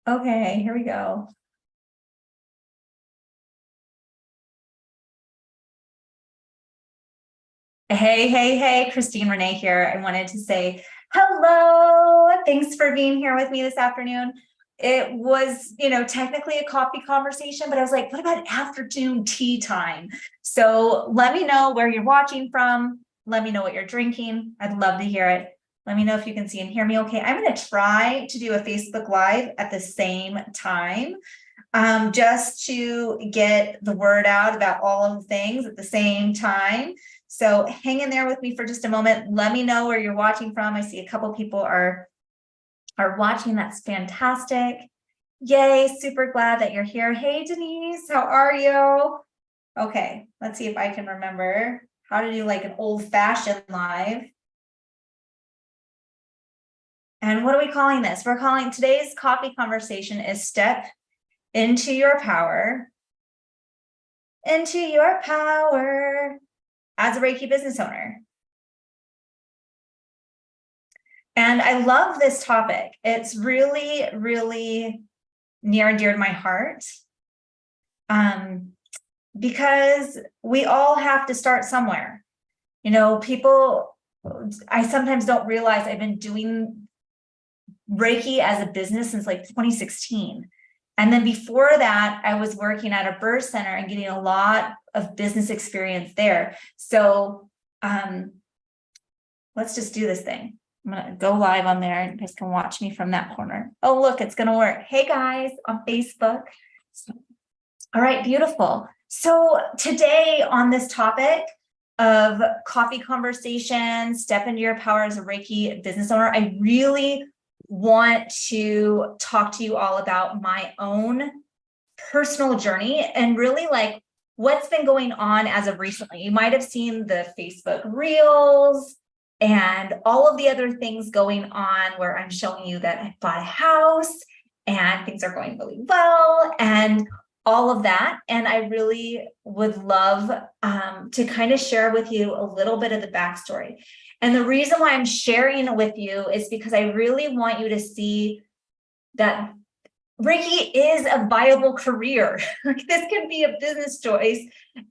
Okay, here we go. Hey, Christine Renee here. I wanted to say hello. Thanks for being here with me this afternoon. It was, technically a coffee conversation, but I was like, what about afternoon tea time? So let me know where you're watching from. Let me know what you're drinking. I'd love to hear it. Let me know if you can see and hear me okay. I'm going to try to do a Facebook Live at the same time, just to get the word out about all of the things at the same time. So hang in there with me for just a moment. Let me know where you're watching from. I see a couple people are watching. That's fantastic. Yay, super glad that you're here. Hey, Denise, how are you? Okay, let's see if I can remember how to do like an old-fashioned live. And what are we calling this? We're calling today's coffee conversation is Step into Your Power. Into your power as a Reiki business owner. And I love this topic. It's really, really near and dear to my heart, because we all have to start somewhere. People, I sometimes don't realize I've been doing Reiki as a business since like 2016. And then before that, I was working at a birth center and getting a lot of business experience there. So let's just do this thing. I'm going to go live on there and you guys can watch me from that corner. Oh, look, it's going to work. Hey guys on Facebook. All right, beautiful. So today on this topic of coffee conversation, step into your power as a Reiki business owner, I really want to talk to you all about my own personal journey and really like what's been going on as of recently. You might have seen the Facebook Reels and all of the other things going on where I'm showing you that I bought a house and things are going really well and all of that. And I really would love to kind of share with you a little bit of the backstory. And the reason why I'm sharing it with you is because I really want you to see that Reiki is a viable career. This can be a business choice,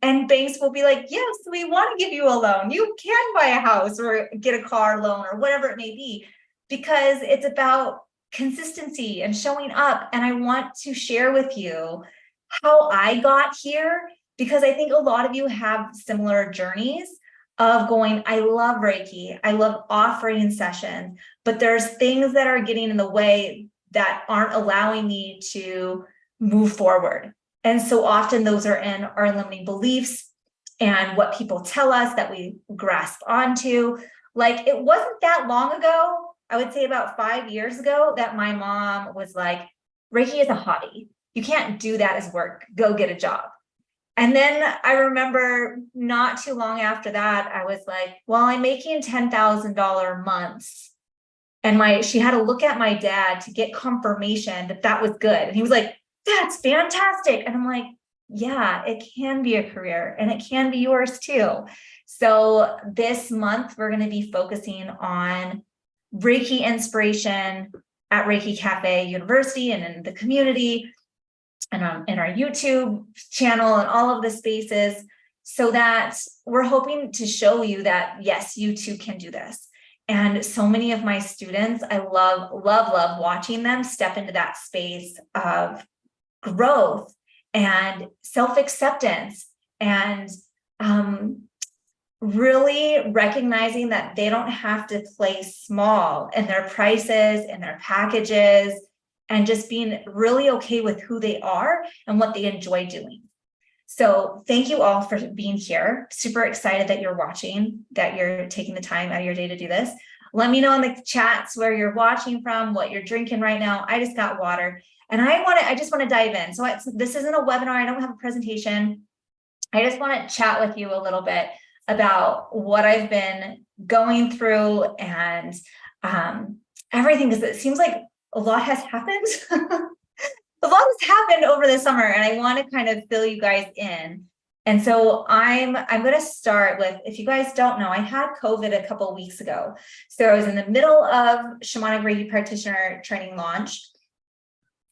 and banks will be like, yes, we want to give you a loan. You can buy a house or get a car loan or whatever it may be, because it's about consistency and showing up. And I want to share with you how I got here, because I think a lot of you have similar journeys of going, I love Reiki, I love offering sessions, but there's things that are getting in the way that aren't allowing me to move forward. And so often those are in our limiting beliefs and what people tell us that we grasp onto. Like it wasn't that long ago, I would say about 5 years ago, that my mom was like, Reiki is a hobby. You can't do that as work, go get a job. And then I remember not too long after that, I was like, well, I'm making $10,000 months. And she had to look at my dad to get confirmation that that was good. And he was like, that's fantastic. And I'm like, yeah, it can be a career and it can be yours too. So this month, we're going to be focusing on Reiki inspiration at ReikiCafe University and in the community and in our YouTube channel and all of the spaces, so that we're hoping to show you that, yes, you too can do this. And so many of my students, I love watching them step into that space of growth and self-acceptance and really recognizing that they don't have to play small in their prices and their packages, and just being really okay with who they are and what they enjoy doing. So thank you all for being here. Super excited that you're watching, that you're taking the time out of your day to do this. Let me know in the chats where you're watching from, what you're drinking right now. I just got water and I just want to dive in. So this isn't a webinar. I don't have a presentation. I just want to chat with you a little bit about what I've been going through and everything, because it seems like a lot has happened. A lot has happened over the summer, and I want to kind of fill you guys in. And so I'm going to start with, if you guys don't know, I had COVID a couple of weeks ago. So I was in the middle of Shamanic Reiki Practitioner Training launch.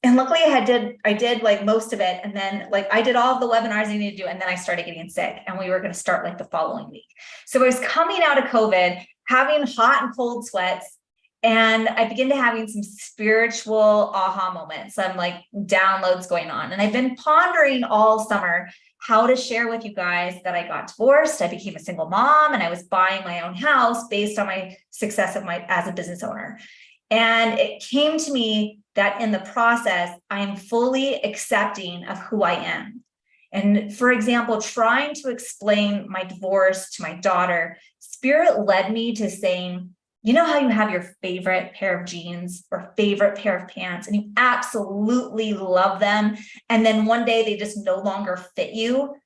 And luckily I did like most of it. And then like I did all of the webinars I needed to do. And then I started getting sick and we were going to start like the following week. So I was coming out of COVID, having hot and cold sweats. And I began to having some spiritual aha moments. Some like downloads going on. And I've been pondering all summer how to share with you guys that I got divorced. I became a single mom and I was buying my own house based on my success as a business owner. And it came to me that in the process, I am fully accepting of who I am. And for example, trying to explain my divorce to my daughter, Spirit led me to saying, you know how you have your favorite pair of jeans or favorite pair of pants and you absolutely love them. And then one day they just no longer fit you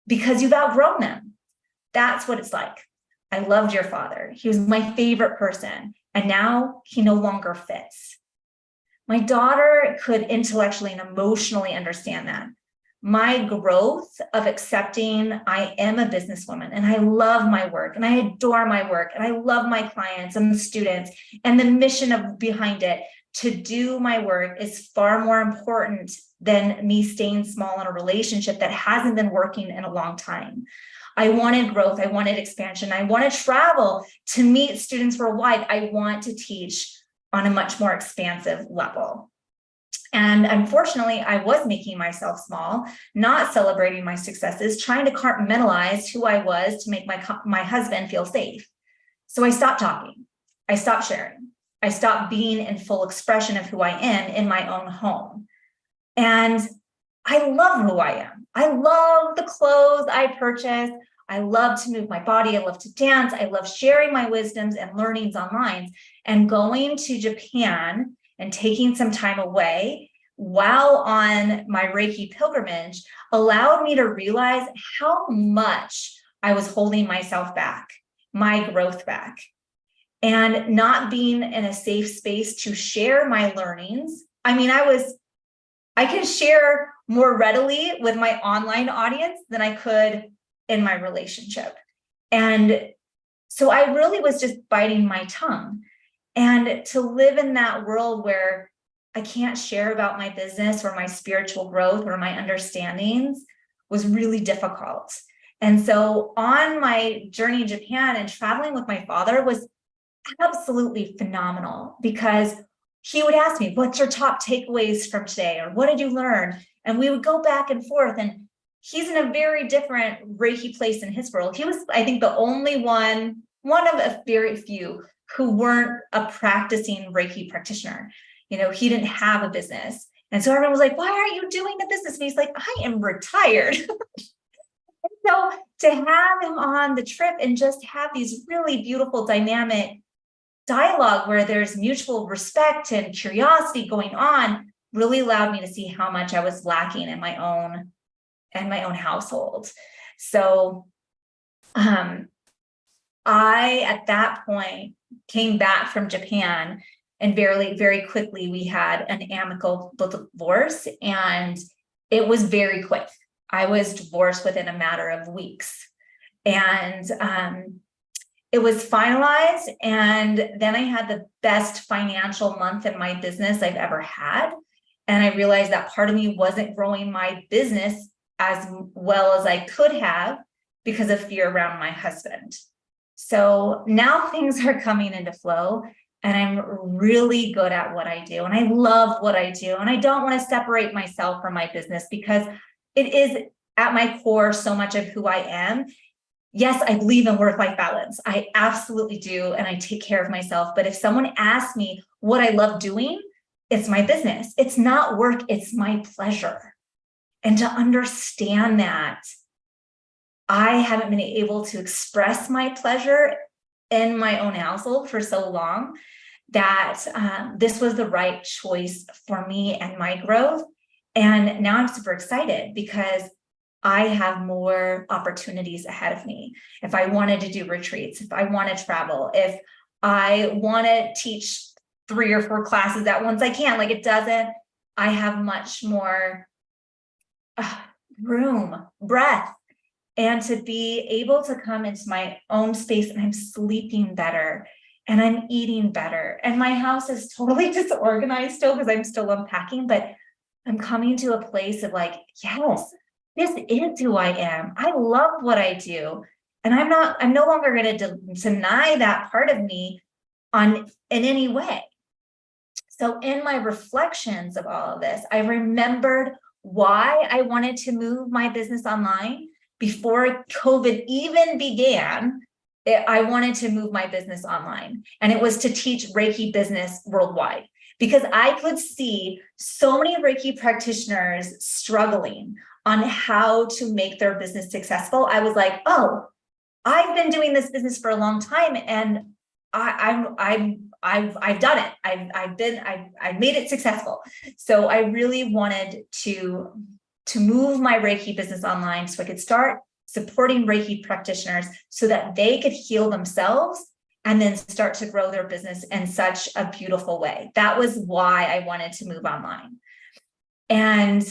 because you've outgrown them. That's what it's like. I loved your father. He was my favorite person. And now he no longer fits. My daughter could intellectually and emotionally understand that. My growth of accepting I am a businesswoman and I love my work and I adore my work and I love my clients and the students and the mission of behind it to do my work is far more important than me staying small in a relationship that hasn't been working in a long time. I wanted growth. I wanted expansion. I want to travel to meet students worldwide. I want to teach on a much more expansive level. And unfortunately, I was making myself small, not celebrating my successes, trying to compartmentalize who I was to make my husband feel safe. So I stopped talking. I stopped sharing. I stopped being in full expression of who I am in my own home. And I love who I am. I love the clothes I purchase. I love to move my body. I love to dance. I love sharing my wisdoms and learnings online. And going to Japan and taking some time away while on my Reiki pilgrimage allowed me to realize how much I was holding myself back, my growth back, and not being in a safe space to share my learnings. I mean, I can share more readily with my online audience than I could in my relationship. And so I really was just biting my tongue. And to live in that world where I can't share about my business or my spiritual growth or my understandings was really difficult. And so on my journey in Japan and traveling with my father was absolutely phenomenal because he would ask me, what's your top takeaways from today? Or what did you learn? And we would go back and forth. And he's in a very different Reiki place in his world. He was, I think, the only one of a very few who weren't a practicing Reiki practitioner. You know, he didn't have a business. And so everyone was like, why aren't you doing the business? And he's like, I am retired. So to have him on the trip and just have these really beautiful dynamic dialogue where there's mutual respect and curiosity going on really allowed me to see how much I was lacking in my own household. So I, at that point, came back from Japan and very, very quickly we had an amicable divorce and it was very quick. I was divorced within a matter of weeks and it was finalized. And then I had the best financial month in my business I've ever had. And I realized that part of me wasn't growing my business as well as I could have because of fear around my husband. So now things are coming into flow and I'm really good at what I do. And I love what I do. And I don't want to separate myself from my business because it is at my core so much of who I am. Yes, I believe in work-life balance. I absolutely do. And I take care of myself. But if someone asks me what I love doing, it's my business. It's not work. It's my pleasure. And to understand that, I haven't been able to express my pleasure in my own household for so long that this was the right choice for me and my growth. And now I'm super excited because I have more opportunities ahead of me. If I wanted to do retreats, if I want to travel, if I want to teach 3 or 4 classes at once, I can. Like it doesn't, I have much more room, breath, and to be able to come into my own space and I'm sleeping better and I'm eating better. And my house is totally disorganized still because I'm still unpacking, but I'm coming to a place of like, yes, this is who I am. I love what I do. And I'm no longer going to deny that part of me in any way. So in my reflections of all of this, I remembered why I wanted to move my business online before COVID even began. I wanted to move my business online, and it was to teach Reiki business worldwide, because I could see so many Reiki practitioners struggling on how to make their business successful. I was like, oh, I've been doing this business for a long time, and I've done it. I've made it successful. So I really wanted to move my Reiki business online so I could start supporting Reiki practitioners so that they could heal themselves and then start to grow their business in such a beautiful way. That was why I wanted to move online. And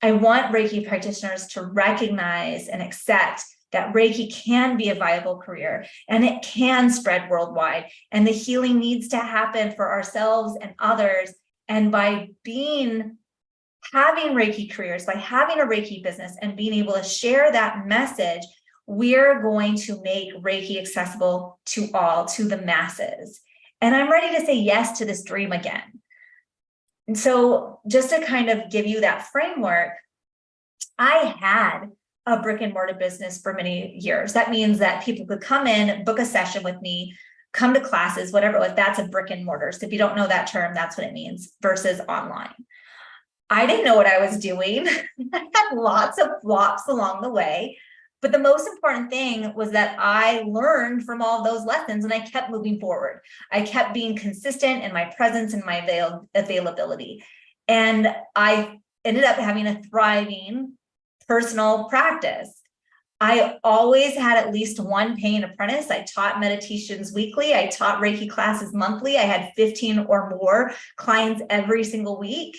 I want Reiki practitioners to recognize and accept that Reiki can be a viable career and it can spread worldwide. And the healing needs to happen for ourselves and others. And by having Reiki careers, by having a Reiki business and being able to share that message, we're going to make Reiki accessible to all, to the masses. And I'm ready to say yes to this dream again. And so just to kind of give you that framework, I had a brick and mortar business for many years. That means that people could come in, book a session with me, come to classes, whatever it was. That's a brick and mortar. So if you don't know that term, that's what it means versus online. I didn't know what I was doing. I had lots of flops along the way. But the most important thing was that I learned from all those lessons and I kept moving forward. I kept being consistent in my presence and my availability. And I ended up having a thriving personal practice. I always had at least one paying apprentice. I taught meditations weekly. I taught Reiki classes monthly. I had 15 or more clients every single week.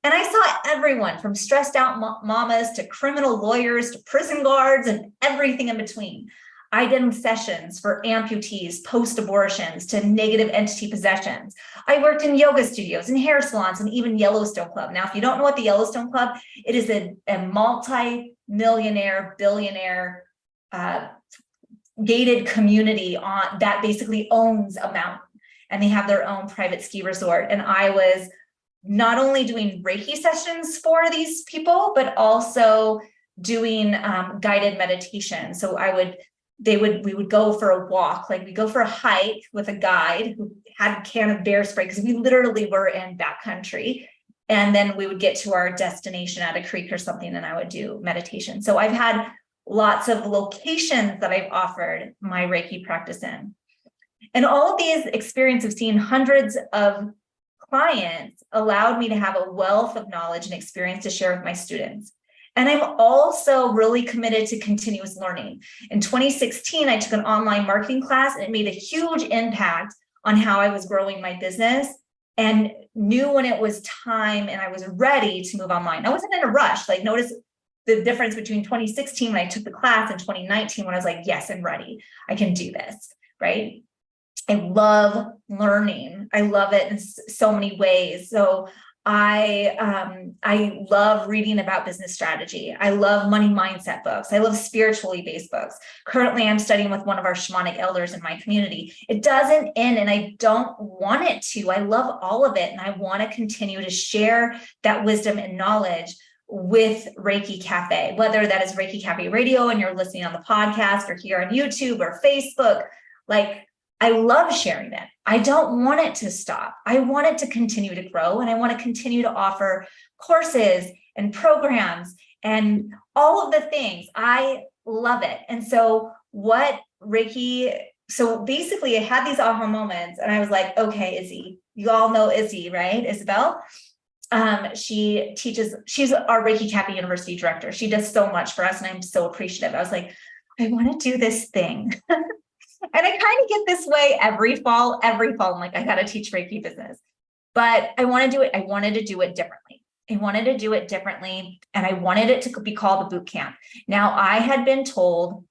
And I saw everyone from stressed out mamas to criminal lawyers to prison guards and everything in between. I did sessions for amputees, post-abortions to negative entity possessions. I worked in yoga studios and hair salons and even Yellowstone Club. Now, if you don't know what the Yellowstone Club, it is a multi-millionaire, billionaire gated community that basically owns a mountain, and they have their own private ski resort. And I was not only doing Reiki sessions for these people, but also doing guided meditation. So we would go for a walk, like we go for a hike with a guide who had a can of bear spray, because we literally were in backcountry. And then we would get to our destination at a creek or something, and I would do meditation. So I've had lots of locations that I've offered my Reiki practice in. And all of these experiences of seeing hundreds of clients allowed me to have a wealth of knowledge and experience to share with my students. And I'm also really committed to continuous learning. In 2016, I took an online marketing class, and it made a huge impact on how I was growing my business, and knew when it was time and I was ready to move online. I wasn't in a rush. Like, notice the difference between 2016 when I took the class and 2019 when I was like, yes, I'm ready. I can do this, right? I love learning. I love it in so many ways. So I love reading about business strategy. I love money mindset books. I love spiritually based books. Currently, I'm studying with one of our shamanic elders in my community. It doesn't end, and I don't want it to. I love all of it, and I want to continue to share that wisdom and knowledge with Reiki Cafe, whether that is Reiki Cafe Radio and you're listening on the podcast, or here on YouTube or Facebook. Like, I love sharing it. I don't want it to stop. I want it to continue to grow, and I want to continue to offer courses and programs and all of the things. I love it. And so so basically I had these aha moments, and I was like, okay, Izzy, you all know Izzy, right? Isabel. She's our Reiki Cafe University director. She does so much for us, and I'm so appreciative. I was like, I want to do this thing. And I kind of get this way every fall. I'm like, I got to teach Reiki business, but I want to do it. I wanted to do it differently. And I wanted it to be called a boot camp. Now, I had been told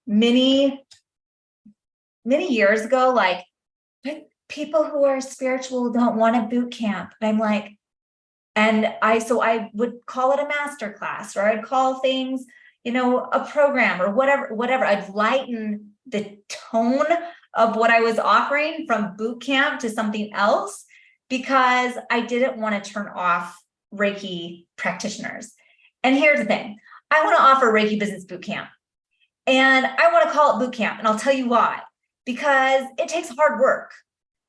many many years ago, like, but people who are spiritual don't want a boot camp. And I'm like, so I would call it a master class, or I'd call things, a program or whatever. I'd lighten the tone of what I was offering from boot camp to something else, because I didn't want to turn off Reiki practitioners. And here's the thing. I want to offer Reiki Business Boot Camp, and I want to call it boot camp. And I'll tell you why, because it takes hard work.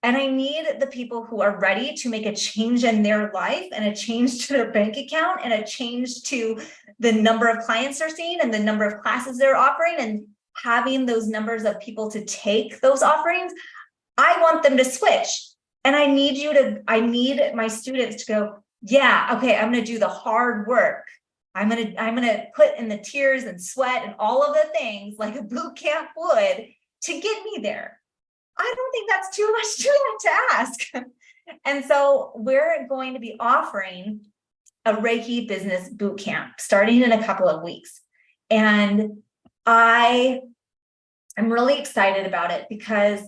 And I need the people who are ready to make a change in their life, and a change to their bank account, and a change to the number of clients they're seeing and the number of classes they're offering, and having those numbers of people to take those offerings. I want them to switch. And I need my students to go, yeah, okay, I'm going to do the hard work. I'm going to put in the tears and sweat and all of the things like a boot camp would to get me there. I don't think that's too much to ask. And so we're going to be offering a Reiki Business Boot Camp starting in a couple of weeks. And I'm really excited about it, because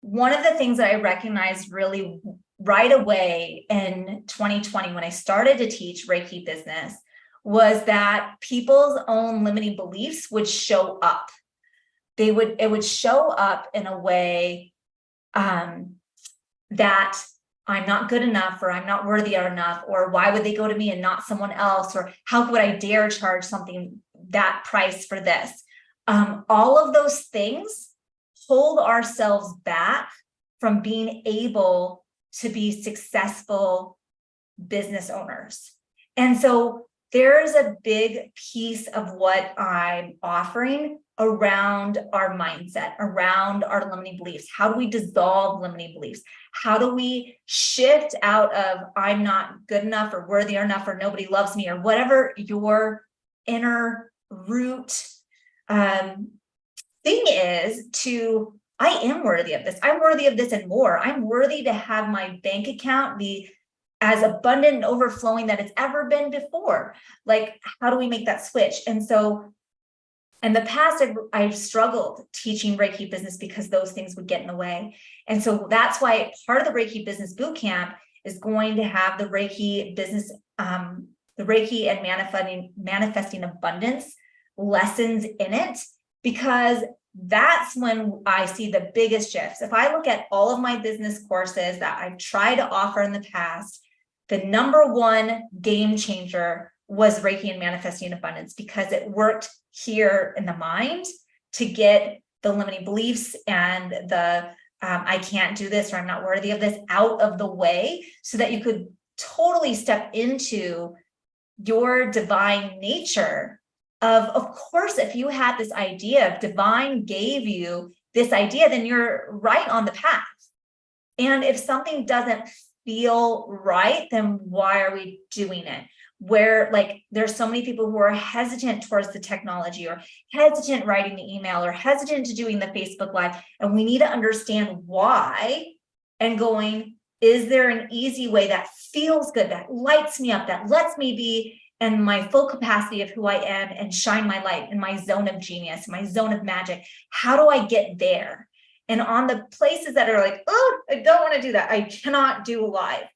one of the things that I recognized really right away in 2020, when I started to teach Reiki business, was that people's own limiting beliefs would show up. It would show up in a way that I'm not good enough, or I'm not worthy enough, or why would they go to me and not someone else, or how would I dare charge something that price for this? All of those things hold ourselves back from being able to be successful business owners. And so there's a big piece of what I'm offering around our mindset, around our limiting beliefs. How do we dissolve limiting beliefs? How do we shift out of I'm not good enough or worthy enough or nobody loves me, or whatever your inner root thing is, to I am worthy of this. I'm worthy of this and more. I'm worthy to have my bank account be as abundant and overflowing that it's ever been before. Like, how do we make that switch? And so in the past, I've struggled teaching Reiki business because those things would get in the way. And so that's why part of the Reiki Business Bootcamp is going to have the Reiki business, the Reiki and manifesting abundance lessons in it, because that's when I see the biggest shifts. If I look at all of my business courses that I've tried to offer in the past, the number one game changer was Reiki and manifesting abundance, because it worked here in the mind to get the limiting beliefs and the I can't do this, or I'm not worthy of this, out of the way, so that you could totally step into your divine nature. Of course, if you had this idea, if divine gave you this idea, then you're right on the path. And if something doesn't feel right, then why are we doing it? Where, like, there's so many people who are hesitant towards the technology, or hesitant writing the email, or hesitant to doing the Facebook Live. And we need to understand why, and going, is there an easy way that feels good, that lights me up, that lets me be in my full capacity of who I am and shine my light in my zone of genius, my zone of magic? How do I get there? And on the places that are like, oh, I don't want to do that, I cannot do live.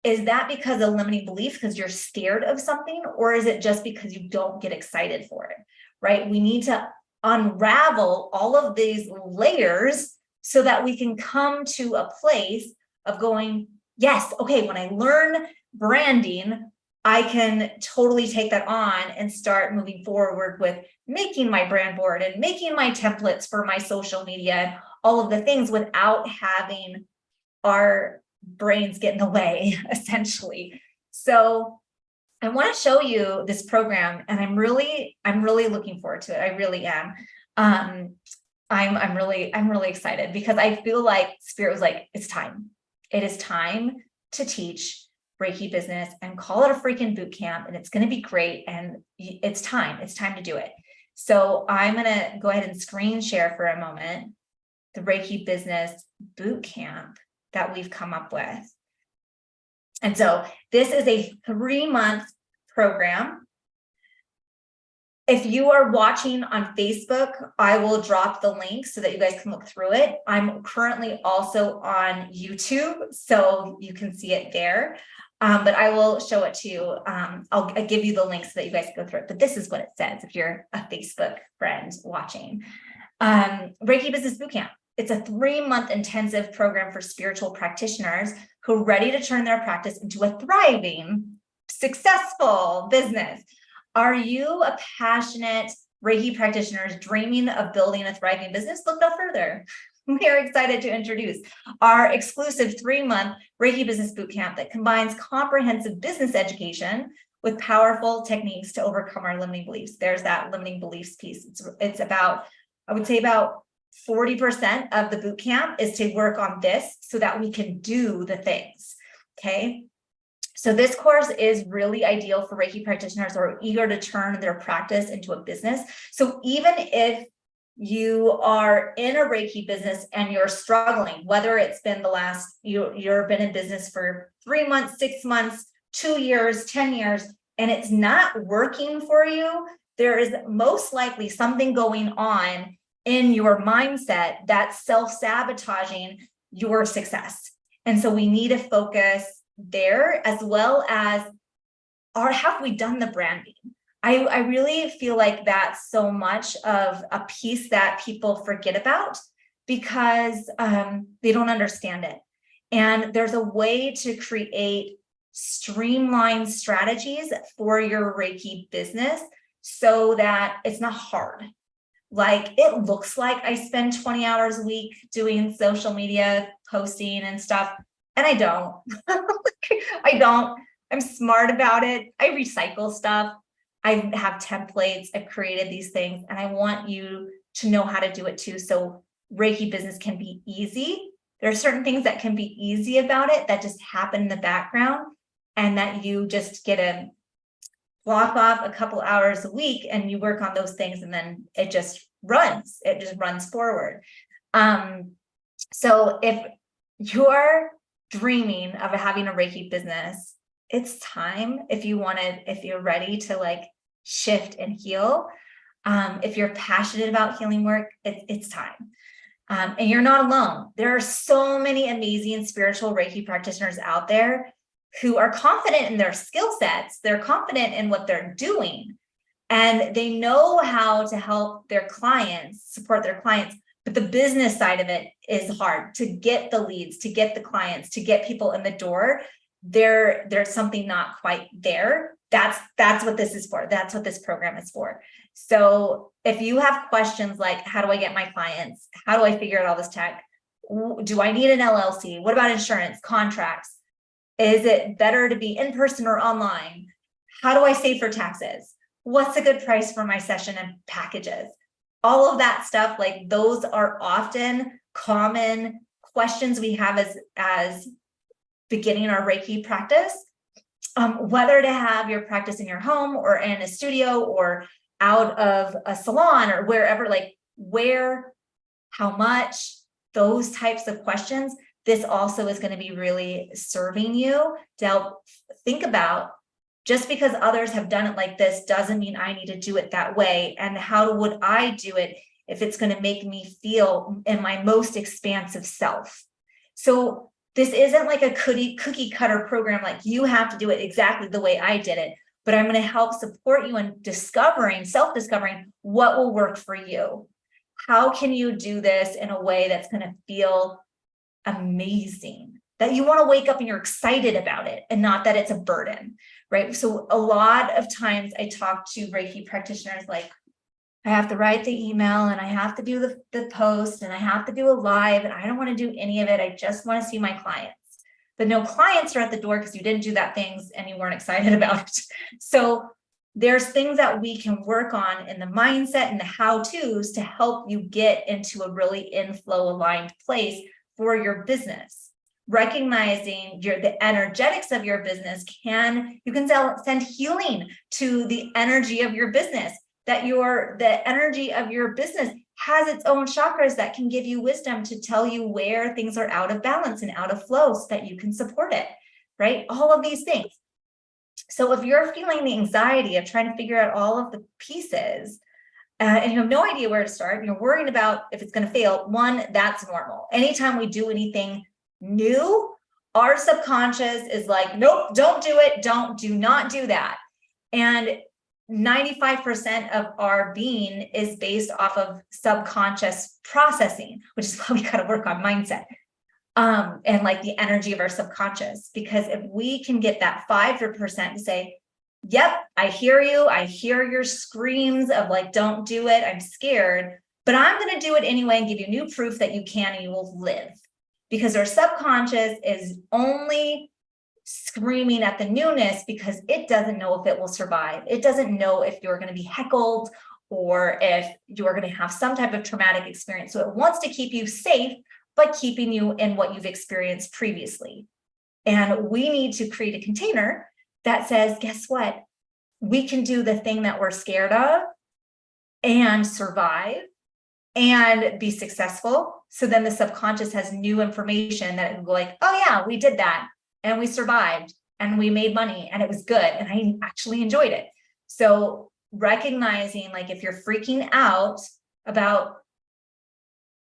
Is that because of limiting belief, because you're scared of something? Or is it just because you don't get excited for it, right? We need to unravel all of these layers so that we can come to a place of going, yes, okay, when I learn branding, I can totally take that on and start moving forward with making my brand board and making my templates for my social media and all of the things, without having our brains get in the way, essentially. So I want to show you this program, and I'm really looking forward to it. I really am. I'm really excited, because I feel like Spirit was like, it's time. It is time to teach Reiki business and call it a freaking boot camp, and it's going to be great. And it's time to do it. So I'm going to go ahead and screen share for a moment the Reiki business boot camp that we've come up with. And so this is a 3-month program. If you are watching on Facebook, I will drop the link so that you guys can look through it. I'm currently also on YouTube, so you can see it there. But I will show it to you. I'll give you the link so that you guys can go through it. But this is what it says if you're a Facebook friend watching. Reiki Business Bootcamp. It's a 3-month intensive program for spiritual practitioners who are ready to turn their practice into a thriving, successful business. Are you a passionate Reiki practitioner dreaming of building a thriving business? Look no further. We are excited to introduce our exclusive 3-month Reiki Business Bootcamp that combines comprehensive business education with powerful techniques to overcome our limiting beliefs. There's that limiting beliefs piece. It's about, I would say about 40% of the bootcamp is to work on this so that we can do the things, okay? So this course is really ideal for Reiki practitioners who are eager to turn their practice into a business. So even if you are in a Reiki business and you're struggling, whether it's been the last, you've been in business for 3 months, 6 months, 2 years, 10 years, and it's not working for you, there is most likely something going on in your mindset that's self-sabotaging your success. And so we need to focus there, as well as have we done the branding? I really feel like that's so much of a piece that people forget about because they don't understand it. And there's a way to create streamlined strategies for your Reiki business so that it's not hard. Like it looks like I spend 20 hours a week doing social media posting and stuff, and I don't. I don't. I'm smart about it. I recycle stuff. I have templates. I've created these things, and I want you to know how to do it too. So Reiki business can be easy. There are certain things that can be easy about it that just happen in the background, and that you just get to block off a couple hours a week and you work on those things, and then it just runs. It just runs forward. So if you're dreaming of having a Reiki business, it's time. If you're ready to like shift and heal, if you're passionate about healing work, it's time. And you're not alone. There are so many amazing spiritual Reiki practitioners out there who are confident in their skill sets. They're confident in what they're doing, and they know how to help their clients, support their clients. But the business side of it is hard to get the leads, to get the clients, to get people in the door. There's something not quite there. That's what this is for. That's what this program is for. So if you have questions like, how do I get my clients? How do I figure out all this tech? Do I need an LLC? What about insurance, contracts? Is it better to be in person or online? How do I save for taxes? What's a good price for my session and packages? All of that stuff, like those are often common questions we have as beginning our Reiki practice. Whether to have your practice in your home or in a studio or out of a salon or wherever, like where, how much, those types of questions. This also is going to be really serving you to help think about, just because others have done it like this doesn't mean I need to do it that way. And how would I do it if it's going to make me feel in my most expansive self? So this isn't like a cookie cutter program, like you have to do it exactly the way I did it, but I'm going to help support you in self-discovering what will work for you. How can you do this in a way that's going to feel amazing, that you want to wake up and you're excited about it and not that it's a burden, right? So a lot of times I talk to Reiki practitioners like, I have to write the email and I have to do the post and I have to do a live and I don't want to do any of it. I just want to see my clients. But no clients are at the door because you didn't do that things and you weren't excited about it. So there's things that we can work on in the mindset and the how-tos to help you get into a really inflow aligned place for your business. Recognizing the energetics of your business you can send healing to the energy of your business, that the energy of your business has its own chakras that can give you wisdom to tell you where things are out of balance and out of flow so that you can support it, right? All of these things. So if you're feeling the anxiety of trying to figure out all of the pieces, and you have no idea where to start, you're worrying about if it's going to fail, one, that's normal. Anytime we do anything new, our subconscious is like, nope, don't do it. Do not do that. And 95% of our being is based off of subconscious processing, which is why we got to work on mindset. And like the energy of our subconscious, because if we can get that 5% to say, yep, I hear you. I hear your screams of like, don't do it. I'm scared, but I'm going to do it anyway and give you new proof that you can and you will live. Because our subconscious is only screaming at the newness because it doesn't know if it will survive. It doesn't know if you're going to be heckled or if you're going to have some type of traumatic experience. So it wants to keep you safe, but keeping you in what you've experienced previously. And we need to create a container that says, guess what? We can do the thing that we're scared of and survive and be successful. So then the subconscious has new information that it will like, oh yeah, we did that and we survived and we made money and it was good and I actually enjoyed it. So recognizing like if you're freaking out about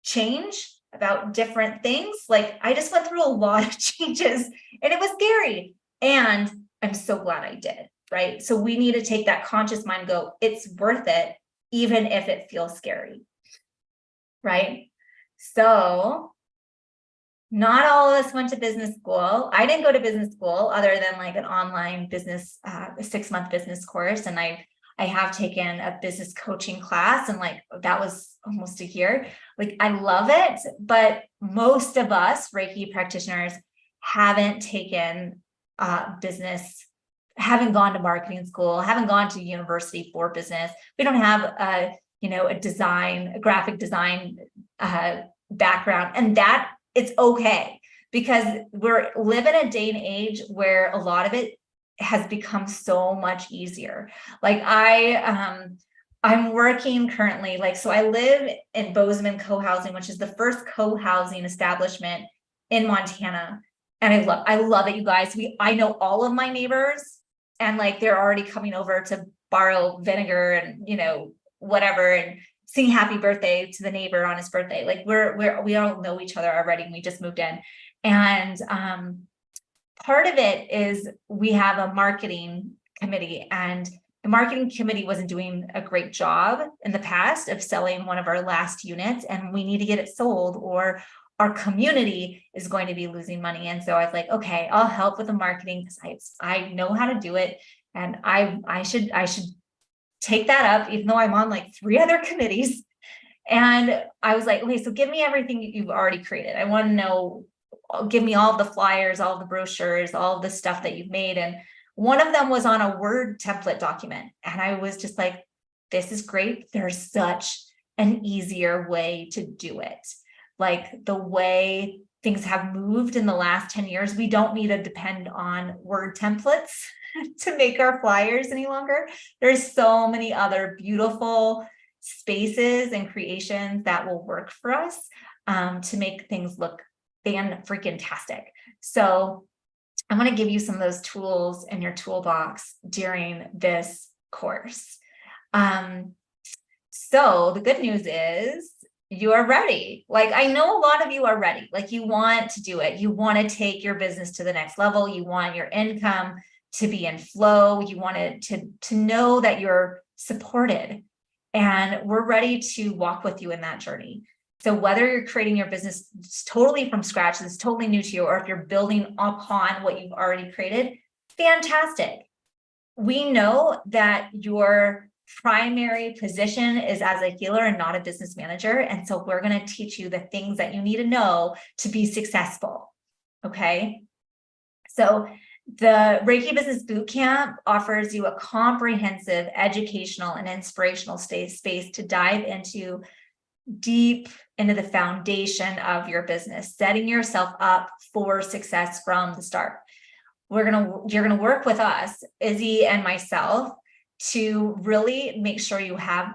change, about different things, like I just went through a lot of changes and it was scary. And I'm so glad I did, right? So we need to take that conscious mind and go, it's worth it, even if it feels scary, right? So not all of us went to business school. I didn't go to business school other than like an online business, a 6-month business course. And I have taken a business coaching class and like, that was almost a year. Like, I love it, but most of us Reiki practitioners haven't taken business, haven't gone to marketing school, haven't gone to university for business. We don't have a graphic design background, and that it's okay because we're living a day and age where a lot of it has become so much easier. Like I'm working currently, like, so I live in Bozeman co-housing, which is the first co-housing establishment in Montana. And I love it, you guys. I know all of my neighbors and like, they're already coming over to borrow vinegar and, whatever, and sing happy birthday to the neighbor on his birthday. Like we all know each other already. And we just moved in. And, part of it is we have a marketing committee, and the marketing committee wasn't doing a great job in the past of selling one of our last units, and we need to get it sold or our community is going to be losing money. And so I was like, okay, I'll help with the marketing because I know how to do it. And I should take that up, even though I'm on like 3 other committees. And I was like, okay, so give me everything you've already created. I want to know, give me all the flyers, all the brochures, all the stuff that you've made. And one of them was on a Word template document. And I was just like, this is great. There's such an easier way to do it. Like the way things have moved in the last 10 years, we don't need to depend on Word templates to make our flyers any longer. There's so many other beautiful spaces and creations that will work for us to make things look fan-freaking-tastic. So I'm going to give you some of those tools in your toolbox during this course. So the good news is you are ready. Like, I know a lot of you are ready. Like, you want to do it. You want to take your business to the next level. You want your income to be in flow. You want it to know that you're supported, and we're ready to walk with you in that journey. So whether you're creating your business totally from scratch, this is totally new to you, or if you're building upon what you've already created, fantastic. We know that your primary position is as a healer and not a business manager. And so we're going to teach you the things that you need to know to be successful. Okay. So the Reiki Business Bootcamp offers you a comprehensive educational and inspirational space to dive into deep into the foundation of your business, setting yourself up for success from the start. You're going to work with us, Izzy and myself, to really make sure you have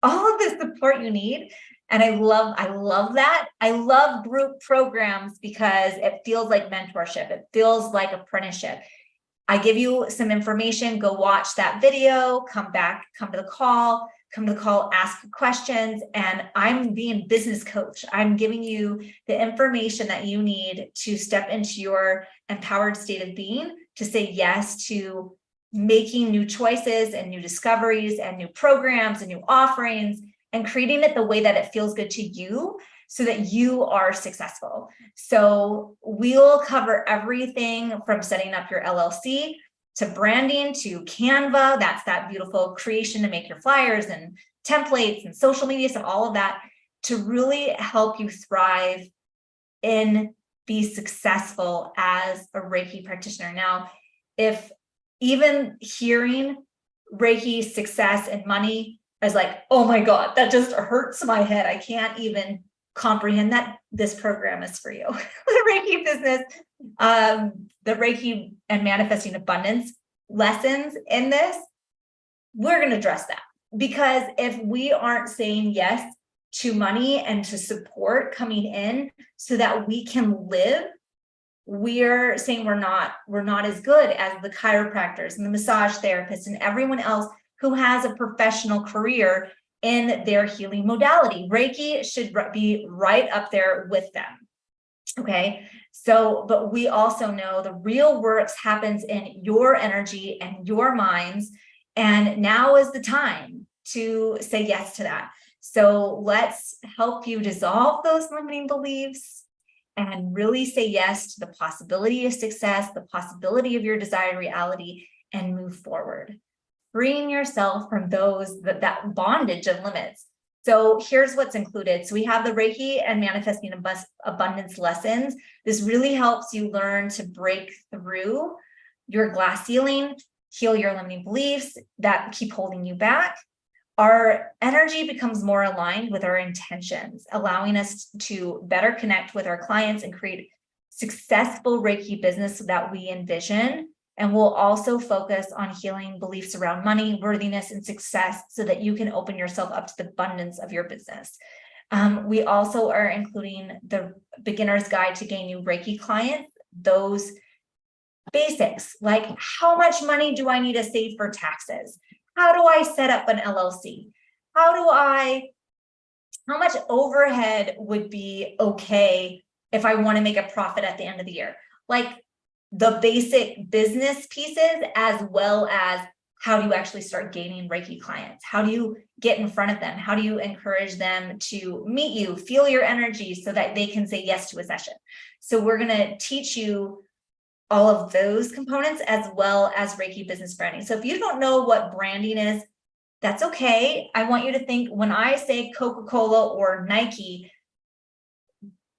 all of the support you need. And I love that. I love group programs because it feels like mentorship. It feels like apprenticeship. I give you some information, go watch that video, come back, come to the call, ask questions. And I'm being business coach. I'm giving you the information that you need to step into your empowered state of being, to say yes to making new choices and new discoveries and new programs and new offerings, and creating it the way that it feels good to you, so that you are successful. So we'll cover everything from setting up your LLC to branding to Canva. That's that beautiful creation to make your flyers and templates and social media, so all of that, to really help you thrive and be successful as a Reiki practitioner. Now, if even hearing Reiki success and money is like, oh my God, that just hurts my head, I can't even comprehend that, this program is for you. The Reiki business, the Reiki and manifesting abundance lessons in this, we're going to address that. Because if we aren't saying yes to money and to support coming in so that we can live, we're saying we're not as good as the chiropractors and the massage therapists and everyone else who has a professional career in their healing modality. Reiki should be right up there with them. Okay. So, but we also know the real work happens in your energy and your minds. And now is the time to say yes to that. So let's help you dissolve those limiting beliefs and really say yes to the possibility of success, the possibility of your desired reality, and move forward, freeing yourself from that bondage of limits. So here's what's included. So we have the Reiki and manifesting abundance lessons. This really helps you learn to break through your glass ceiling, heal your limiting beliefs that keep holding you back. Our energy becomes more aligned with our intentions, allowing us to better connect with our clients and create successful Reiki business that we envision. And we'll also focus on healing beliefs around money, worthiness, and success, so that you can open yourself up to the abundance of your business. We also are including the beginner's guide to gain new Reiki clients, those basics, like how much money do I need to save for taxes? How do I set up an LLC? How much overhead would be okay if I want to make a profit at the end of the year? Like the basic business pieces, as well as how do you actually start gaining Reiki clients? How do you get in front of them? How do you encourage them to meet you, feel your energy, so that they can say yes to a session? So we're going to teach you all of those components, as well as Reiki business branding. So if you don't know what branding is, that's okay. I want you to think, when I say Coca-Cola or Nike,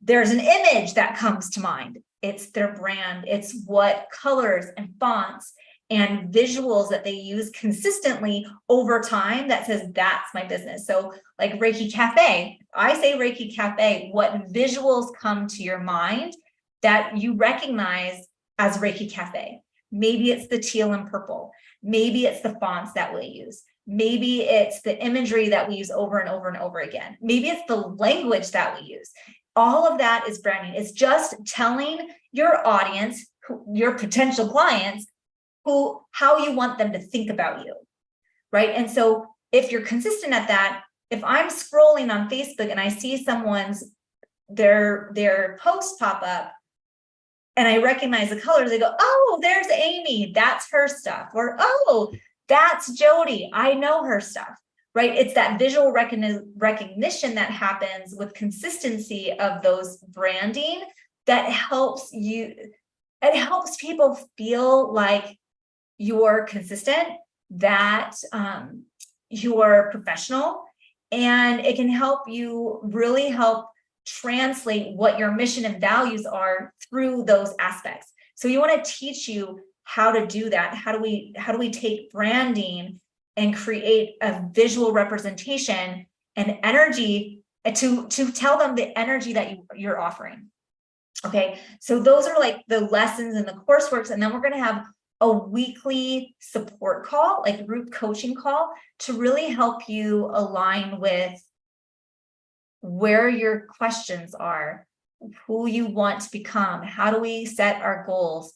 there's an image that comes to mind. It's their brand. It's what colors and fonts and visuals that they use consistently over time that says, that's my business. So like Reiki Cafe, I say Reiki Cafe, what visuals come to your mind that you recognize as Reiki Cafe? Maybe it's the teal and purple. Maybe it's the fonts that we use. Maybe it's the imagery that we use over and over and over again. Maybe it's the language that we use. All of that is branding. It's just telling your audience, your potential clients, how you want them to think about you, right? And so if you're consistent at that, if I'm scrolling on Facebook and I see their post pop up, and I recognize the colors, they go, oh, there's Amy, that's her stuff. Or, oh, that's Jody, I know her stuff, right? It's that visual recognition that happens with consistency of those branding that helps you. It helps people feel like you're consistent, that you're professional, and it can help you really help translate what your mission and values are through those aspects. So we want to teach you how to do that. How do we take branding and create a visual representation and energy to tell them the energy that you're offering. Okay, so those are like the lessons and the courseworks, and then we're going to have a weekly support call, like group coaching call, to really help you align with where your questions are, who you want to become, how do we set our goals,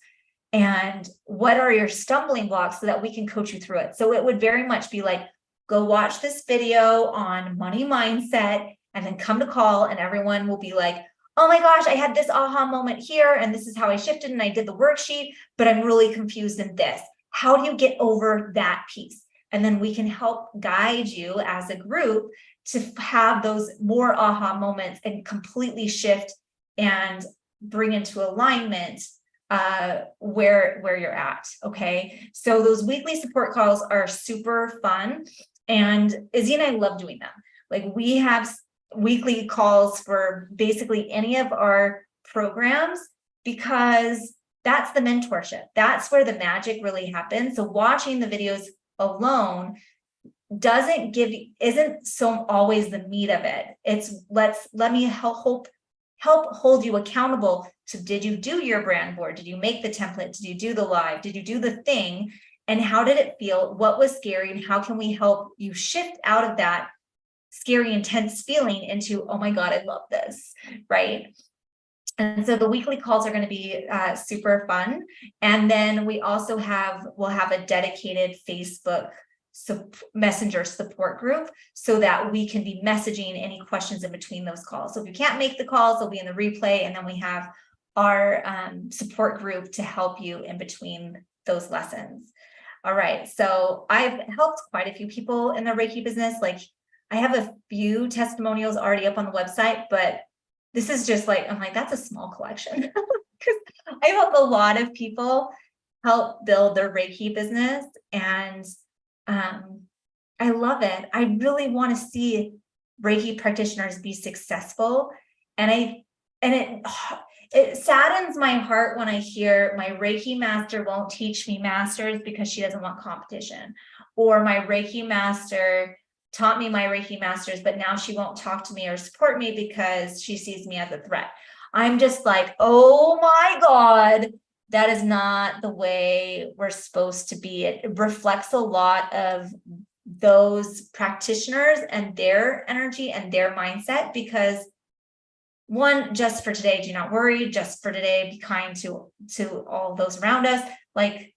and what are your stumbling blocks so that we can coach you through it. So it would very much be like, go watch this video on money mindset and then come to call, and everyone will be like, oh my gosh, I had this aha moment here, and this is how I shifted, and I did the worksheet, but I'm really confused in this. How do you get over that piece? And then we can help guide you as a group to have those more aha moments and completely shift and bring into alignment where you're at. Okay. So those weekly support calls are super fun. And Izzy and I love doing them. Like, we have weekly calls for basically any of our programs, because that's the mentorship. That's where the magic really happens. So watching the videos alone isn't so always the meat of it. It's let me help hold you accountable to, did you do your brand board? Did you make the template? Did you do the live? Did you do the thing? And how did it feel? What was scary? And how can we help you shift out of that scary, intense feeling into, oh my God, I love this, right? And so the weekly calls are going to be super fun. And then we'll have a dedicated Facebook messenger support group, so that we can be messaging any questions in between those calls. So if you can't make the calls, they'll be in the replay. And then we have our support group to help you in between those lessons. All right. So I've helped quite a few people in the Reiki business. Like, I have a few testimonials already up on the website, but this is just like, I'm like, that's a small collection, because I help a lot of people help build their Reiki business. And I love it. I really want to see Reiki practitioners be successful. And it saddens my heart when I hear my Reiki master won't teach me masters because she doesn't want competition, or my Reiki master taught me my Reiki masters, but now she won't talk to me or support me because she sees me as a threat. I'm just like, oh my God, that is not the way we're supposed to be. It reflects a lot of those practitioners and their energy and their mindset, because one, just for today, do not worry. Just for today, be kind to all those around us. Like,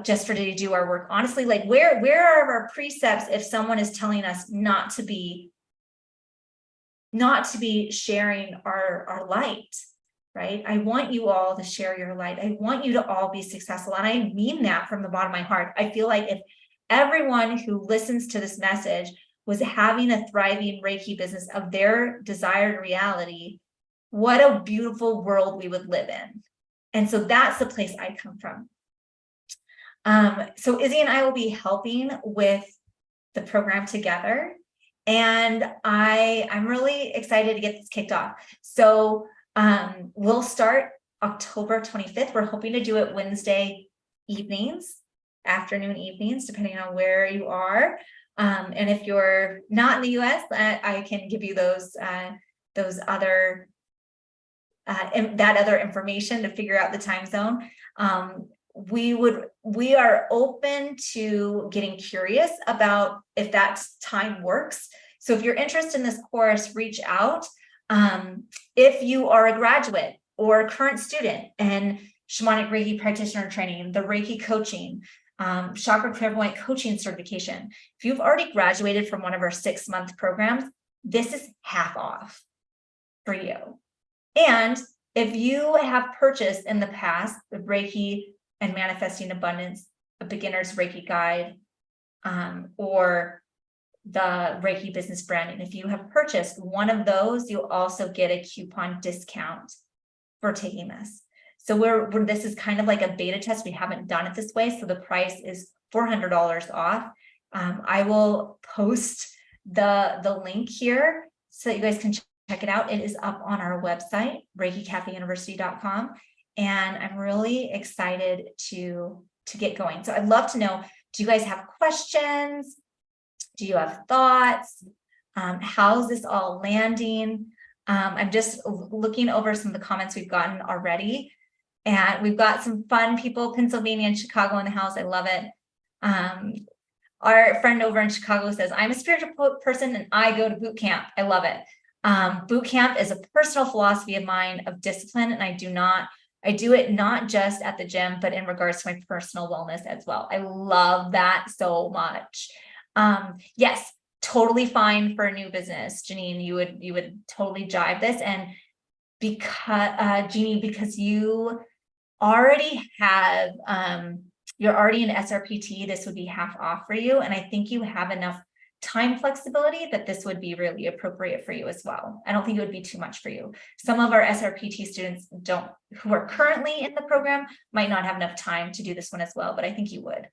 just for today, do our work honestly. Like, where are our precepts if someone is telling us not to be sharing our light, right? I want you all to share your light. I want you to all be successful. And I mean that from the bottom of my heart. I feel like if everyone who listens to this message was having a thriving Reiki business of their desired reality, what a beautiful world we would live in. And so that's the place I come from. So Izzy and I will be helping with the program together. And I'm really excited to get this kicked off. So we'll start October 25th. We're hoping to do it Wednesday afternoon evenings, depending on where you are. And if you're not in the US, I can give you that other information to figure out the time zone. We are open to getting curious about if that time works. So if you're interested in this course, reach out. If you are a graduate or a current student and shamanic Reiki practitioner training, the Reiki coaching, chakra clairvoyant coaching certification, if you've already graduated from one of our 6-month programs, this is half off for you. And if you have purchased in the past the Reiki and Manifesting Abundance, a beginner's Reiki guide, or the Reiki business branding, if you have purchased one of those, you'll also get a coupon discount for taking this. So this is kind of like a beta test. We haven't done it this way. So the price is $400 off. I will post the link here so that you guys can check it out. It is up on our website, ReikiCafeUniversity.com. And I'm really excited to get going. So I'd love to know, do you guys have questions? Do you have thoughts? How's this all landing? I'm just looking over some of the comments we've gotten already. And we've got some fun people, Pennsylvania and Chicago in the house. I love it. Our friend over in Chicago says, I'm a spiritual person and I go to boot camp. I love it. Boot camp is a personal philosophy of mine of discipline. And I I do it not just at the gym, but in regards to my personal wellness as well. I love that so much. Yes, totally fine for a new business. Janine, you would totally jive this. And because, Jeannie, because you already have, you're already an SRPT, this would be half off for you. And I think you have enough time flexibility that this would be really appropriate for you as well. I don't think it would be too much for you. Some of our SRPT students who are currently in the program might not have enough time to do this one as well, but I think you would.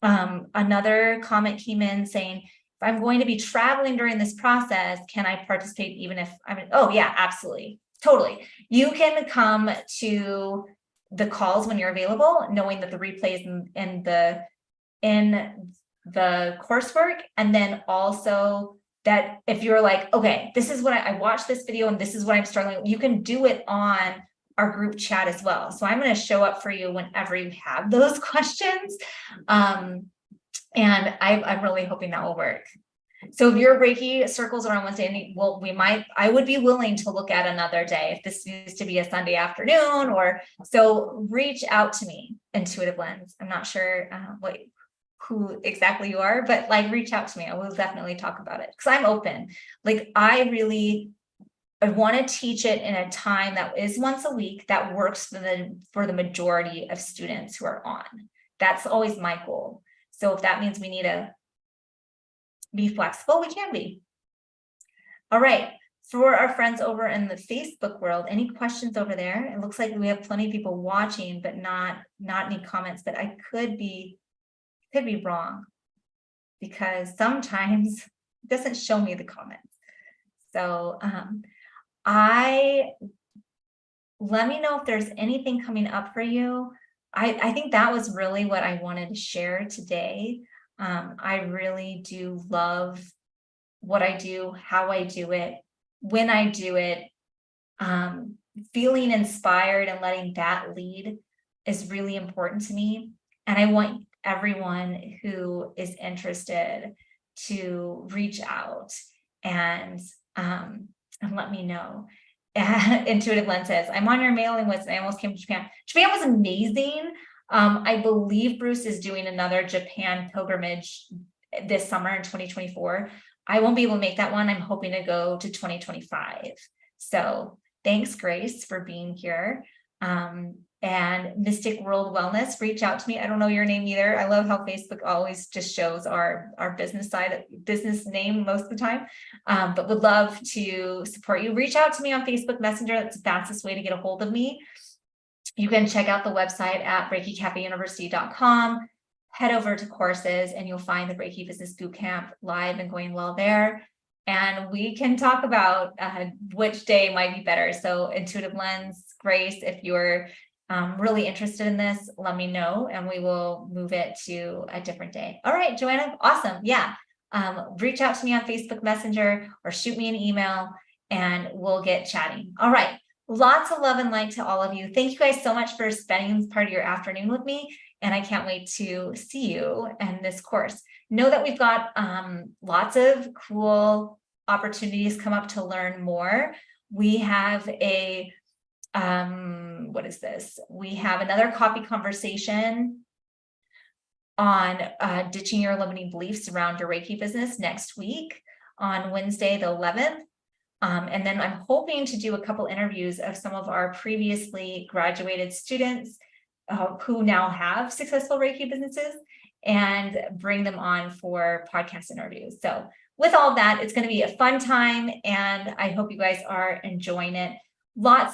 Another comment came in saying, if I'm going to be traveling during this process, can I participate even if oh yeah, absolutely. Totally. You can come to the calls when you're available, knowing that the replays in the coursework, and then also that if you're like, okay, this is what I watched this video and this is what I'm struggling with, you can do it on our group chat as well. So I'm going to show up for you whenever you have those questions. And I'm really hoping that will work. So if your Reiki circles are on Wednesday, well, I would be willing to look at another day if this needs to be a Sunday afternoon, or so reach out to me, Intuitive Lens. I'm not sure who exactly you are, but like reach out to me. I will definitely talk about it because I'm open. Like I want to teach it in a time that is once a week that works for the majority of students who are on. That's always my goal. So if that means we need to be flexible, we can be. All right. For our friends over in the Facebook world, any questions over there? It looks like we have plenty of people watching, but not any comments, but I could be wrong because sometimes it doesn't show me the comments. So let me know if there's anything coming up for you. I think that was really what I wanted to share today. I really do love what I do, how I do it, when I do it. Feeling inspired and letting that lead is really important to me. And I want everyone who is interested to reach out and let me know. Intuitive Lens says, I'm on your mailing list and I almost came to Japan. Japan was amazing. I believe Bruce is doing another Japan pilgrimage this summer in 2024. I won't be able to make that one. I'm hoping to go to 2025. So thanks, Grace, for being here. And Mystic World Wellness, reach out to me. I don't know your name either. I love how Facebook always just shows our business business name most of the time, but would love to support you. Reach out to me on Facebook Messenger. That's the fastest way to get a hold of me. You can check out the website at ReikiCafeUniversity.com. Head over to courses and you'll find the Reiki Business Bootcamp live and going well there. And we can talk about which day might be better. So Intuitive Lens, Grace, if you're really interested in this, let me know and we will move it to a different day. All right, Joanna, awesome. Yeah. Reach out to me on Facebook Messenger or shoot me an email and we'll get chatting. All right. Lots of love and light to all of you. Thank you guys so much for spending part of your afternoon with me. And I can't wait to see you in this course. Know that we've got lots of cool opportunities come up to learn more. We have a, what is this? We have another coffee conversation on ditching your limiting beliefs around your Reiki business next week on Wednesday, the 11th. And then I'm hoping to do a couple interviews of some of our previously graduated students who now have successful Reiki businesses and bring them on for podcast interviews. So with all of that, it's going to be a fun time and I hope you guys are enjoying it. Lots of